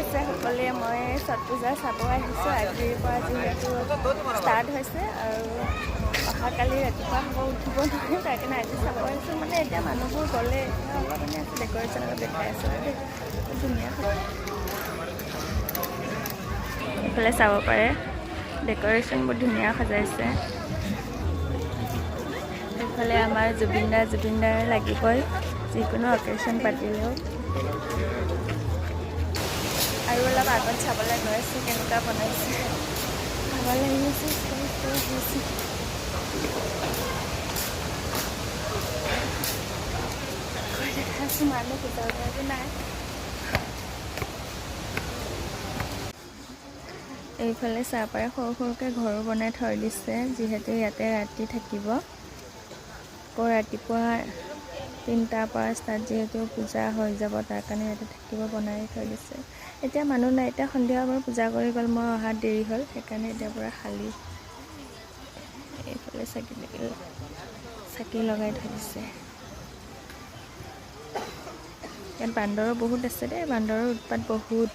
আছে সকলোৱে? মই ছট পূজা চাব আহিছোঁ। আজিৰ পৰা যিহেতু ষ্টাৰ্ট হৈছে আৰু অহাকালি ৰাতিপুৱা হ'ব, উঠিব নহয়, তাৰ কাৰণে আজি চাব আহিছোঁ। মানে এতিয়া মানুহবোৰ গ'লে অলপ মানে আছে, ডেক'ৰেশ্যন অলপ দেখাই আছোঁ দেই, ধুনীয়া হয়। এইফালে চাব পাৰে, ডেক'ৰেশ্যন বহুত ধুনীয়া সজাইছে। এইফালে আমাৰ জুবিনদাৰ লাগিবই যিকোনো অকেশ্যন পাতিলেও। আৰু অলপ আগত চাবলৈ গৈ আছোঁ কেনেকুৱা বনাইছে, ভাল লাগি আছে। দেখাইছোঁ মানুহ ভিতৰতো নাই। এইফালে চাহ পাৰে সৰু সৰুকৈ ঘৰো বনাই থৈ দিছে, যিহেতু ইয়াতে ৰাতি থাকিব। আকৌ ৰাতিপুৱা 3টাৰ পৰা ষ্টাৰ্ট, যিহেতু পূজা হৈ যাব, তাৰ কাৰণে ইয়াতে থাকিব, বনাই থৈ দিছে। এতিয়া মানুহ নাই, এতিয়া সন্ধিয়া মই পূজা কৰি গ'ল, মই অহাত দেৰি হ'ল, সেইকাৰণে এতিয়া পূৰা খালী। এইফালে চাকি লগাই থৈ দিছে। ইয়াত বান্দৰো বহুত আছে দেই, বান্দৰৰ উৎপাত বহুত।